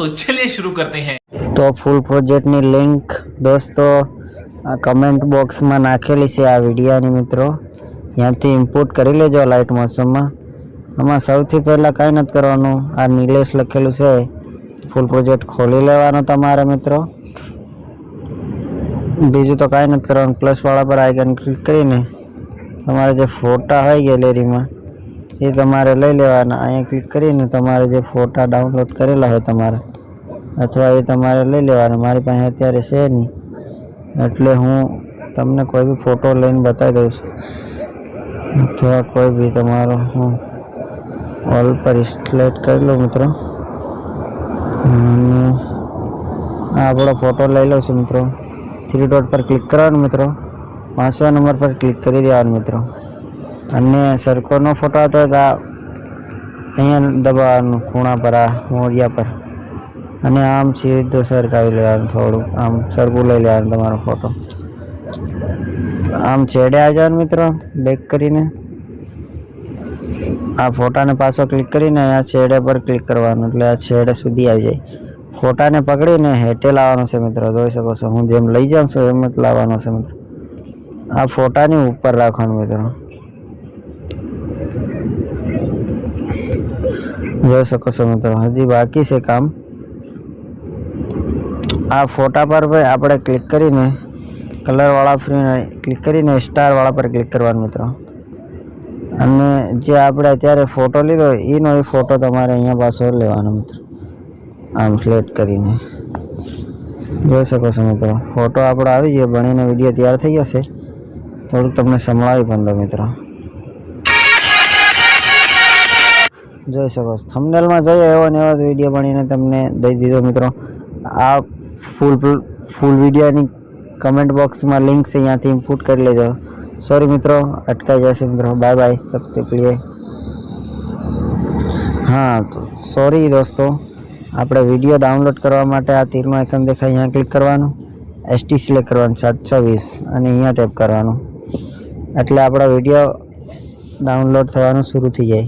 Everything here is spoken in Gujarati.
तो चलिए शुरू करते हैं। तो फूल प्रोजेक्ट ની લિંક દોસ્તો આ કમેન્ટ બોક્સમાં નાખેલી છે આ વિડિયોની મિત્રો, ત્યાંથી ઇનપુટ કરી લેજો લાઇટ મોશનમાં। આમાં સૌથી પહેલાં કાંઈ નથી કરવાનું, આ નિલેશ લખેલું છે ફૂલ પ્રોજેક્ટ ખોલી લેવાનો તમારે મિત્રો। બીજું તો કાંઈ નથી કરવાનું, પ્લસવાળા પર આઇકન ક્લિક કરીને તમારે જે ફોટા હોય ગેલેરીમાં એ તમારે લઈ લેવાના। અહીંયા ક્લિક કરીને તમારે જે ફોટા ડાઉનલોડ કરેલા હોય તમારે અથવા એ તમારે લઈ લેવાના। મારી પાસે અત્યારે છે નહીં એટલે હું તમને કોઈ બી ફોટો લઈને બતાવી દઉં છું, અથવા કોઈ બી તમારો હું ઓલ પર સિલેક્ટ કરી લઉં મિત્રો અને આ આપણો ફોટો લઈ લઉં છું મિત્રો। 3 ડોટ પર ક્લિક કરવાનું મિત્રો, 5મા નંબર પર ક્લિક કરી દેવાનું મિત્રો, અને સરખો નો ફોટો આવતો હોય તો અહીંયા દબાવવાનું ખૂણા પર, આ મોરિયા પર, અને આમ સીધો સરકાવી લેવાનું, થોડું આમ સરખું લઈ લેવાનું તમારો ફોટો। આમ છેડે આવી જવાનું મિત્રો, બેક કરીને આ ફોટાને પાછો ક્લિક કરીને આ છેડે પર ક્લિક કરવાનું, એટલે આ છેડે સુધી આવી જાય। ફોટાને પકડીને હેઠે લાવવાનો છે મિત્રો, જોઈ શકો છો હું જેમ લઈ જાઉં છું એમ જ લાવવાનો છે મિત્રો। આ ફોટાની ઉપર રાખવાનું મિત્રો, જોઈ શકો છો મિત્રો। હજી બાકી છે કામ। આ ફોટા પર ભાઈ આપણે ક્લિક કરીને કલરવાળા ફ્રી ક્લિક કરીને સ્ટારવાળા પર ક્લિક કરવાનું મિત્રો, અને જે આપણે અત્યારે ફોટો લીધો એનો એ ફોટો તમારે અહીંયા પાછો લેવાનો મિત્રો, આમ સિલેક્ટ કરીને જોઈ શકો છો મિત્રો। ફોટો આપણો આવી ગયો, બનીને વિડીયો તૈયાર થઈ જશે। થોડુંક તમને સંભળાવી પણ દો મિત્રો, જોઈ શકો છો થંબનેલમાં જોઈએ એવો ને એવો વિડીયો બનીને તમને દઈ દીધો મિત્રો। આ ફૂલ વિડીયોની કમેન્ટ બોક્સમાં લિંક છે, ત્યાંથી ઇનપુટ કરી લેજો। સોરી મિત્રો, અટકાઈ જશે મિત્રો, બાય બાય તબ તક लिए। હા તો સોરી દોસ્તો, આપણે વિડીયો ડાઉનલોડ કરવા માટે આ તીરનું આઇકન દેખાય અહીંયા ક્લિક કરવાનું, એસટી સિલેક્ટ કરવાનું 720 અને અહીંયા ટેપ કરવાનું, એટલે આપણો વિડીયો ડાઉનલોડ થવાનું શરૂ થઈ જાય।